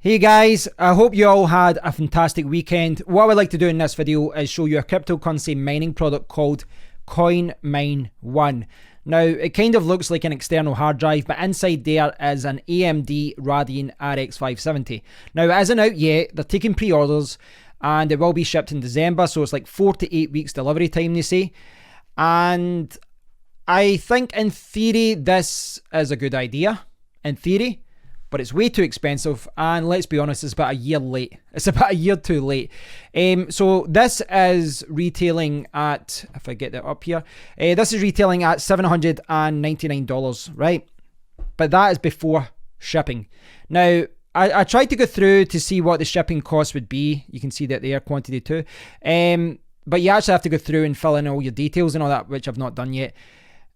Hey guys, I hope you all had a fantastic weekend. What I would like to do in this video is show you a cryptocurrency mining product called Coinmine One. Now, it kind of looks like an external hard drive, but inside there is an AMD Radeon RX 570. Now, it isn't out yet. They're taking pre-orders and it will be shipped in December, so it's like 4 to 8 weeks delivery time, they say. And I think in theory, this is a good idea, in theory. But it's way too expensive, and let's be honest, it's about a year late. It's about a year too late. So this is retailing at, if I get that up here, this is retailing at $799, right? But that is before shipping. Now, I tried to go through to see what the shipping cost would be. You can see that there, quantity too. But you actually have to go through and fill in all your details and all that, which I've not done yet.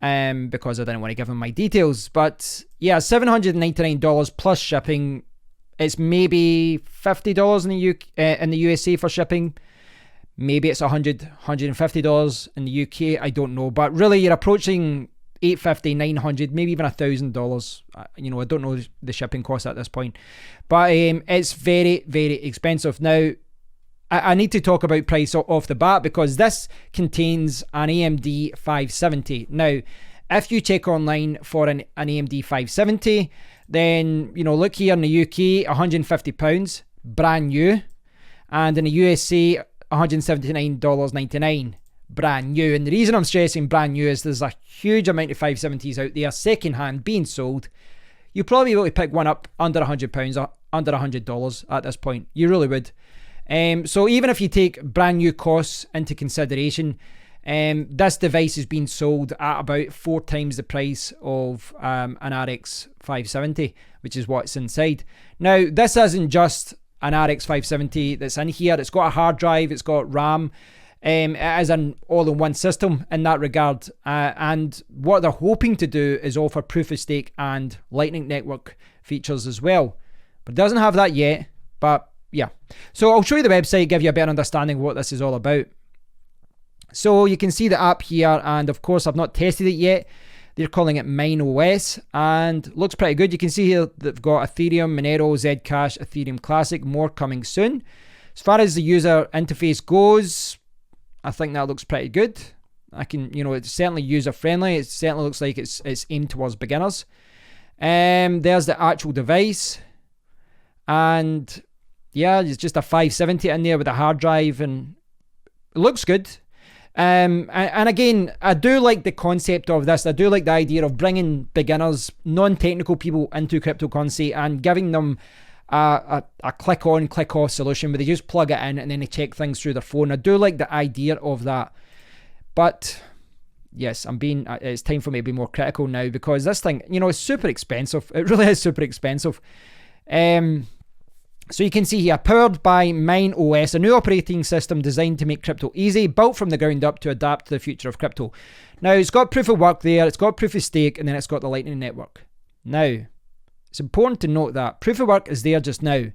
Because I didn't want to give them my details. But yeah, $799 plus shipping. It's maybe $50 in the USA for shipping. Maybe it's $150 in the UK. I don't know. But really, you're approaching $850, $900, maybe even $1,000. You know, I don't know the shipping cost at this point. But it's very, very expensive. Now, I need to talk about price off the bat because this contains an AMD 570. Now, if you check online for an AMD 570, then, you know, look here in the UK, £150, brand new. And in the USA, $179.99, brand new. And the reason I'm stressing brand new is there's a huge amount of 570s out there, secondhand, being sold. You'll probably be able to pick one up under £100 or under $100 at this point. You really would. So even if you take brand new costs into consideration, this device is being sold at about 4 times the price of an RX 570, which is what's inside. Now, this isn't just an RX 570 that's in here. It's got a hard drive, it's got RAM. It is an all-in-one system in that regard. And what they're hoping to do is offer proof of stake and Lightning Network features as well. But it doesn't have that yet, but yeah, so I'll show you the website, give you a better understanding of what this is all about. So you can see the app here, and of course I've not tested it yet. They're calling it Nano S, and looks pretty good. You can see here they've got Ethereum, Monero, Zcash, Ethereum Classic, more coming soon. As far as the user interface goes, I think that looks pretty good. It's certainly user friendly. It certainly looks like it's aimed towards beginners. There's the actual device, and yeah, it's just a 570 in there with a hard drive, and it looks good. And again, I do like the concept of this. I do like the idea of bringing beginners, non-technical people into cryptocurrency and giving them a click on, click off solution where they just plug it in and then they check things through their phone. I do like the idea of that. But yes, it's time for me to be more critical now because this thing, you know, is super expensive. It really is super expensive. So you can see here, powered by Nano S, a new operating system designed to make crypto easy, built from the ground up to adapt to the future of crypto. Now, it's got proof of work there, it's got proof of stake, and then it's got the Lightning Network. Now, it's important to note that proof of work is there just now.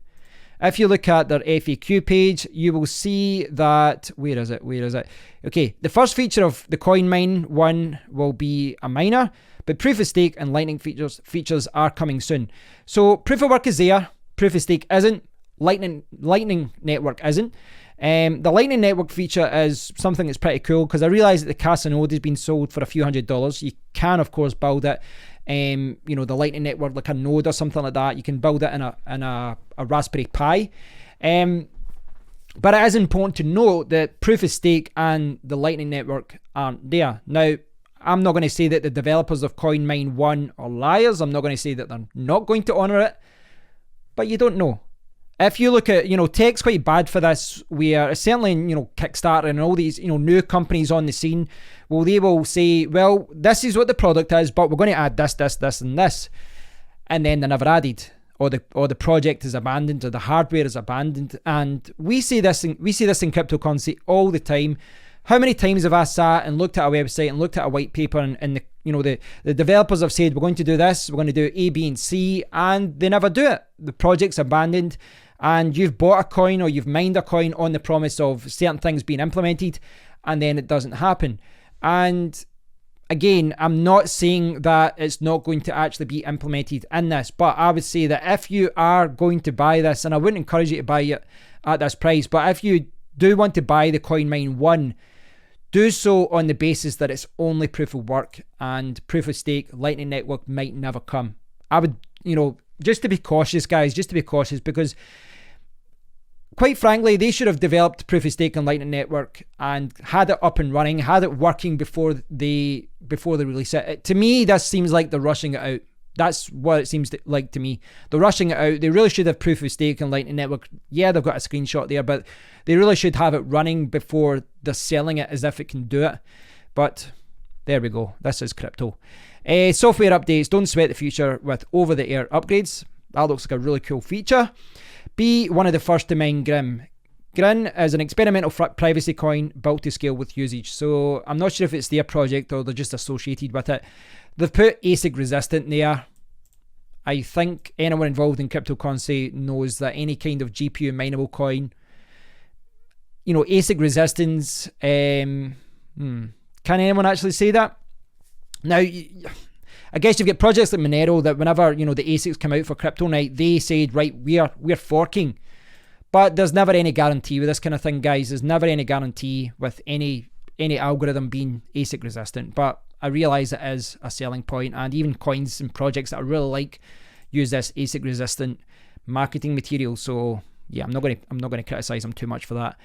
If you look at their FAQ page, you will see that, where is it? Okay, the first feature of the Coinmine One will be a miner, but proof of stake and Lightning features are coming soon. So proof of work is there. Proof of stake isn't. Lightning Network isn't. The Lightning Network feature is something that's pretty cool because I realize that the Casa node has been sold for a few $100s. You can, of course, build it. The Lightning Network, like a node or something like that. You can build it in a Raspberry Pi. But it is important to note that proof of stake and the Lightning Network aren't there. Now, I'm not going to say that the developers of Coinmine One are liars. I'm not going to say that they're not going to honor it. But you don't know. If you look at, tech's quite bad for this, where certainly, Kickstarter and all these, new companies on the scene, well, they will say, well, this is what the product is, but we're going to add this, and this. And then they're never added. Or the project is abandoned, or the hardware is abandoned. And we see this in cryptocurrency all the time. How many times have I sat and looked at a website and looked at a white paper and the developers have said, we're going to do this, we're going to do A, B, and C, and they never do it. The project's abandoned, and you've bought a coin or you've mined a coin on the promise of certain things being implemented, and then it doesn't happen. And again, I'm not saying that it's not going to actually be implemented in this, but I would say that if you are going to buy this, and I wouldn't encourage you to buy it at this price, but if you do want to buy the Coinmine One, do so on the basis that it's only proof of work, and proof of stake, Lightning Network might never come. I would, just to be cautious, guys, because quite frankly, they should have developed proof of stake on Lightning Network and had it up and running, had it working before they release it. To me, this seems like they're rushing it out. That's what it seems like to me. They're rushing it out. They really should have proof of stake on Lightning Network. Yeah, they've got a screenshot there, but they really should have it running before they're selling it as if it can do it. But there we go. This is crypto. Software updates. Don't sweat the future with over-the-air upgrades. That looks like a really cool feature. Be one of the first to mine Grin. Grin is an experimental privacy coin built to scale with usage. So I'm not sure if it's their project or they're just associated with it. They've put ASIC resistant there. I think anyone involved in cryptocurrency knows that any kind of GPU mineable coin, ASIC resistance, can anyone actually say that? Now, I guess you've got projects like Monero that whenever, the ASICs come out for Crypto Night, they said, right, we're forking. But there's never any guarantee with this kind of thing, guys. There's never any guarantee with any algorithm being ASIC resistant. But I realize it is a selling point, and even coins and projects that I really like use this ASIC resistant marketing material. So yeah, I'm not going to criticize them too much for that.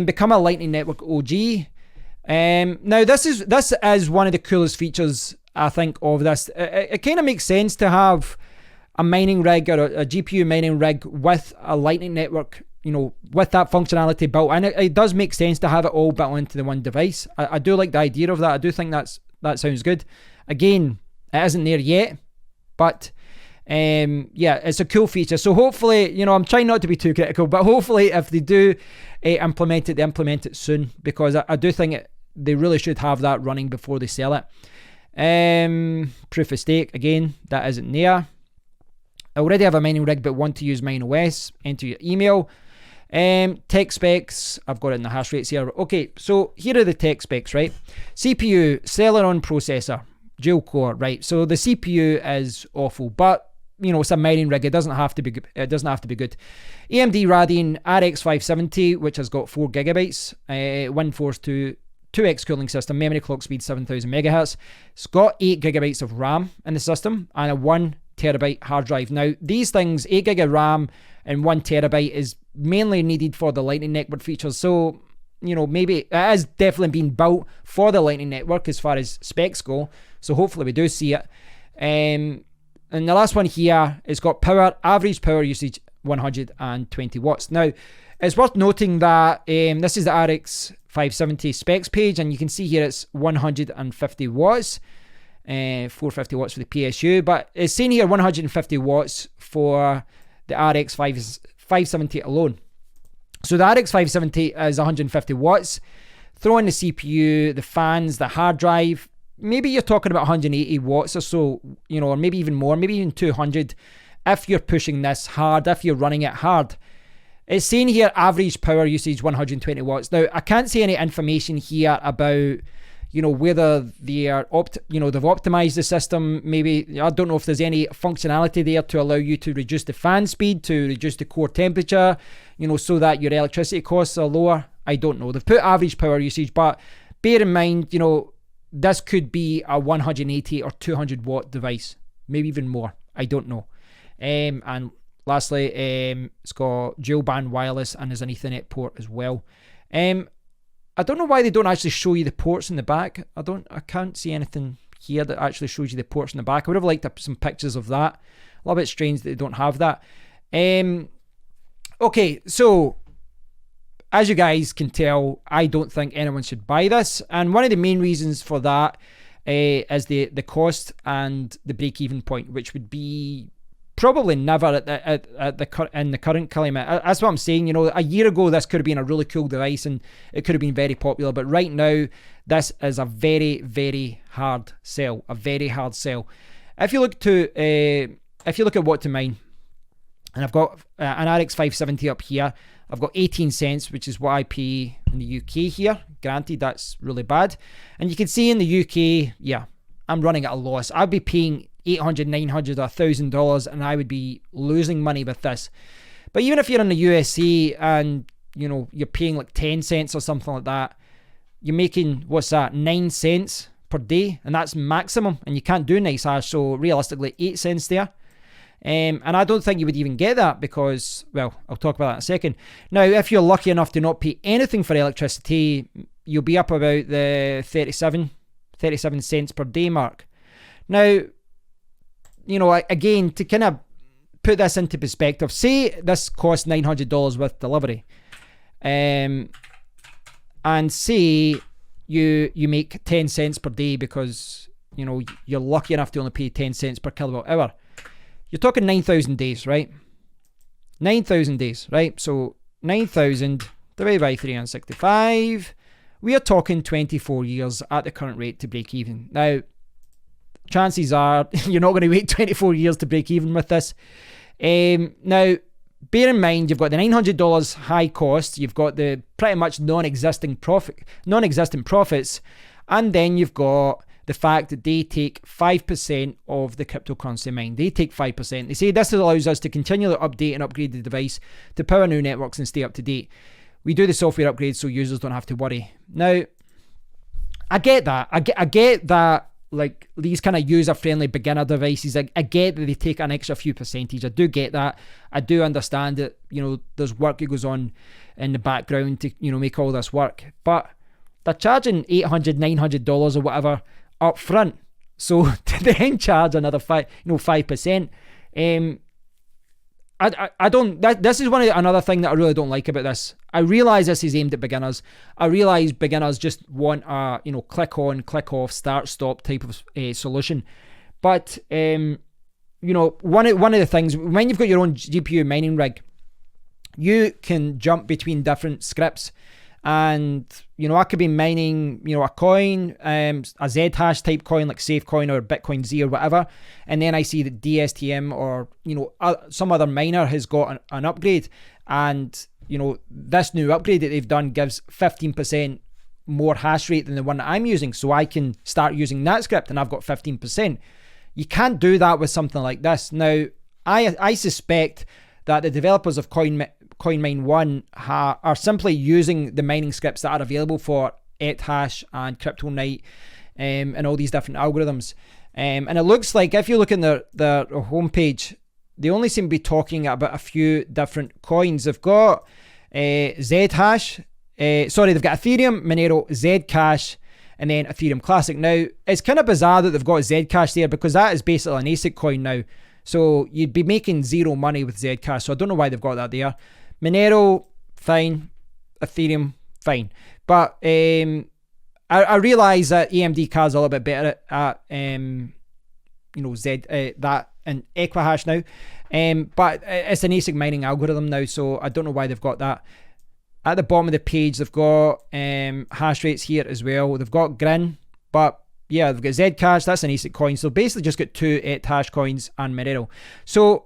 Become a Lightning Network OG. Now this is one of the coolest features, I think, of this. It kind of makes sense to have a mining rig or a GPU mining rig with a Lightning Network, with that functionality built in. It does make sense to have it all built into the one device. I do like the idea of that. I do think that sounds good. Again, it isn't there yet, but yeah, it's a cool feature. So hopefully, I'm trying not to be too critical, but hopefully if they do implement it, they implement it soon, because I do think they really should have that running before they sell it. Proof of stake, again, that isn't there. I already have a mining rig but want to use Nano S. Enter your email. Tech specs, I've got it in the hash rates here. Okay, so here are the tech specs, right? CPU, Celeron processor, dual core, right? So the CPU is awful, but it's a mining rig. It doesn't have to be good. AMD Radeon RX 570, which has got 4 gigabytes, WindForce 2x cooling system, memory clock speed 7000 megahertz. It's got 8 gigabytes of RAM in the system and a 1 terabyte hard drive. Now, these things, 8 gig of RAM and 1 terabyte is mainly needed for the Lightning Network features. So, maybe it has definitely been built for the Lightning Network as far as specs go. So hopefully we do see it. And the last one here, it's got power, average power usage 120 watts. Now, it's worth noting that this is the RX 570 specs page, and you can see here it's 150 watts. 450 watts for the PSU, but it's saying here 150 watts for the RX 570 alone. So the RX 570 is 150 watts. Throw in the CPU, the fans, the hard drive, maybe you're talking about 180 watts or so, or maybe even more, maybe even 200 if you're pushing this hard, if you're running it hard. It's saying here average power usage 120 watts. Now, I can't see any information here about whether they are they've optimized the system. Maybe, I don't know if there's any functionality there to allow you to reduce the fan speed, to reduce the core temperature, so that your electricity costs are lower. I don't know. They've put average power usage, but bear in mind, this could be a 180 or 200 watt device, maybe even more. I don't know. And lastly, it's got dual band wireless and there's an Ethernet port as well. I don't know why they don't actually show you the ports in the back. I can't see anything here that actually shows you the ports in the back. I would have liked some pictures of that. A little bit strange that they don't have that. Okay, so as you guys can tell, I don't think anyone should buy this. And one of the main reasons for that is the cost and the break-even point, which would be probably never in the current climate. That's what I'm saying. A year ago, this could have been a really cool device and it could have been very popular. But right now, this is a very, very hard sell. A very hard sell. If you look at what to mine, and I've got an RX 570 up here. I've got 18 cents, which is what I pay in the UK here. granted, that's really bad. And you can see in the UK, yeah, I'm running at a loss. I'd be paying $800, $900, $1,000 and I would be losing money with this. But even if you're in the USA and, you know, you're paying like 10 cents or something like that, you're making, what's that, 9 cents per day, and that's maximum, and you can't do nice hash, so realistically 8 cents there. And I don't think you would even get that because, well, I'll talk about that in a second. Now, if you're lucky enough to not pay anything for electricity, you'll be up about the 37 cents per day mark. Now, you know, again, to kind of put this into perspective, say this costs $900 with delivery, and say you make 10 cents per day because, you know, you're lucky enough to only pay 10 cents per kilowatt hour. You're talking 9,000 days, right? 9,000 days, right? So 9,000 divided by 365. We are talking 24 years at the current rate to break even. Now, chances are you're not going to wait 24 years to break even with this. Now, bear in mind, you've got the $900 high cost, you've got the pretty much non-existent profits, and then you've got the fact that they take 5% of the cryptocurrency mine. They take 5%. They say this allows us to continually update and upgrade the device to power new networks and stay up to date. We do the software upgrades so users don't have to worry. Now, I get that. I get that, like, these kind of user-friendly beginner devices, I get that they take an extra few percentage. I do get that. I do understand that, you know, there's work that goes on in the background to, you know, make all this work. But they're charging $800, $900 or whatever up front. So to then charge another 5%. I don't. This is another thing that I really don't like about this. I realize this is aimed at beginners. I realize beginners just want a, you know, click on, click off, start, stop type of solution. But you know, one of the things, when you've got your own GPU mining rig, you can jump between different scripts. And, you know, I could be mining, you know, a coin, a Zhash type coin like SafeCoin or Bitcoin Z or whatever. And then I see that DSTM or, you know, some other miner has got an upgrade. And, you know, this new upgrade that they've done gives 15% more hash rate than the one that I'm using. So I can start using that script and I've got 15%. You can't do that with something like this. Now, I suspect that the developers of Coinmine One are simply using the mining scripts that are available for Ethash and CryptoNight and all these different algorithms. And it looks like, if you look in their homepage, they only seem to be talking about a few different coins. They've got Zhash, they've got Ethereum, Monero, Zcash, and then Ethereum Classic. Now, it's kind of bizarre that they've got Zcash there because that is basically an ASIC coin now. So you'd be making zero money with Zcash. So I don't know why they've got that there. Monero, fine. Ethereum, fine. But I realise that AMD cards are a little bit better at you know, that and Equihash now. But it's an ASIC mining algorithm now, so I don't know why they've got that. At the bottom of the page, they've got hash rates here as well. They've got Grin, but yeah, they've got Zcash, that's an ASIC coin. So basically just got two Ethash coins and Monero. So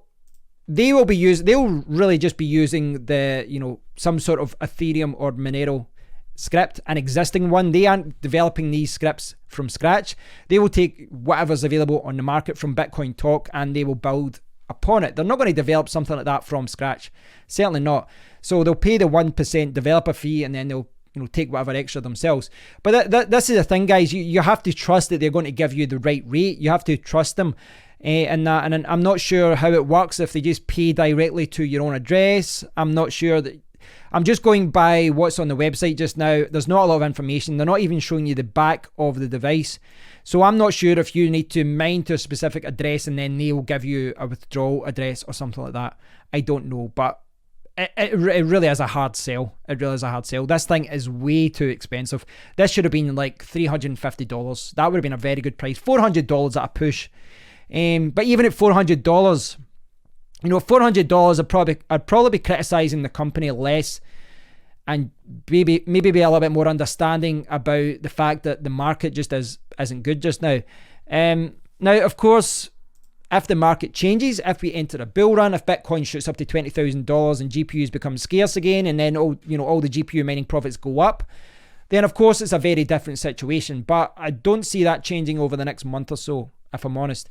they'll really just be using the, you know, some sort of Ethereum or Monero script, an existing one. They aren't developing these scripts from scratch. They will take whatever's available on the market from Bitcoin Talk and they will build upon it. They're not going to develop something like that from scratch. Certainly not. So they'll pay the 1% developer fee and then they'll, you know, take whatever extra themselves. But this is the thing, guys. You have to trust that they're going to give you the right rate. You have to trust them in that. And I'm not sure how it works if they just pay directly to your own address. I'm not sure that. I'm just going by what's on the website just now. There's not a lot of information. They're not even showing you the back of the device. So I'm not sure if you need to mine to a specific address and then they will give you a withdrawal address or something like that. I don't know, but it really is a hard sell. It really is a hard sell. This thing is way too expensive. This should have been like $350. That would have been a very good price. $400 at a push. But even at $400, you know, $400, I'd probably be criticizing the company less and maybe be a little bit more understanding about the fact that the market just isn't good just now. Now, of course, if the market changes, if we enter a bull run, if Bitcoin shoots up to $20,000 and GPUs become scarce again, and then all the GPU mining profits go up, then of course it's a very different situation. But I don't see that changing over the next month or so, if I'm honest.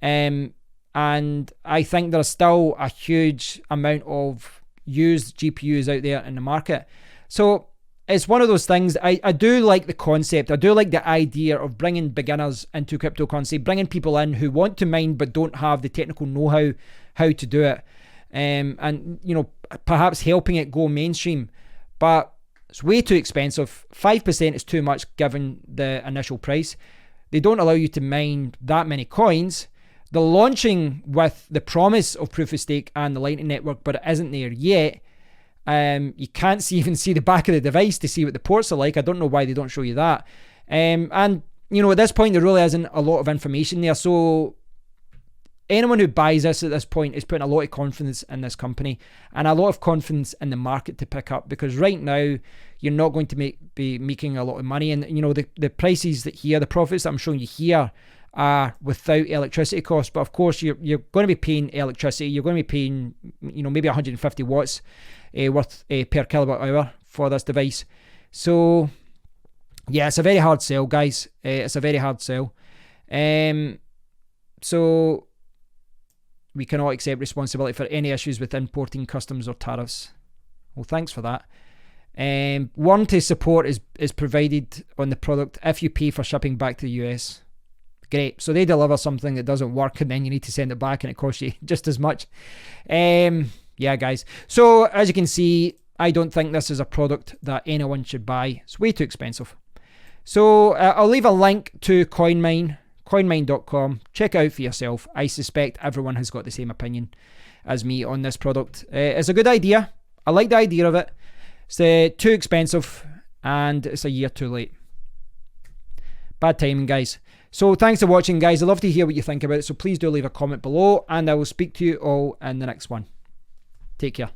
And I think there's still a huge amount of used GPUs out there in the market. So it's one of those things. I do like the concept. I do like the idea of bringing beginners into cryptocurrency, bringing people in who want to mine but don't have the technical know-how how to do it, and you know, perhaps helping it go mainstream. But it's way too expensive. 5% is too much given the initial price. They don't allow you to mine that many coins. They're launching with the promise of proof of stake and the Lightning Network, but it isn't there yet. You can't even see the back of the device to see what the ports are like. I don't know why they don't show you that. And, you know, at this point, there really isn't a lot of information there. So anyone who buys this at this point is putting a lot of confidence in this company and a lot of confidence in the market to pick up, because right now you're not going to be making a lot of money. And, you know, the prices that here, the profits that I'm showing you here are without electricity costs. But of course, you're going to be paying electricity. You're going to be paying, you know, maybe 150 watts worth per kilowatt hour for this device. So yeah, it's a very hard sell, guys. It's a very hard sell. So we cannot accept responsibility for any issues with importing customs or tariffs. Well, thanks for that. Warranty support is provided on the product if you pay for shipping back to the US. Great. So they deliver something that doesn't work and then you need to send it back and it costs you just as much. Yeah, guys. So as you can see, I don't think this is a product that anyone should buy. It's way too expensive. So I'll leave a link to Coinmine, coinmine.com. Check it out for yourself. I suspect everyone has got the same opinion as me on this product. It's a good idea. I like the idea of it. It's too expensive and it's a year too late. Bad timing, guys. So thanks for watching, guys. I'd love to hear what you think about it. So please do leave a comment below and I will speak to you all in the next one. Take care.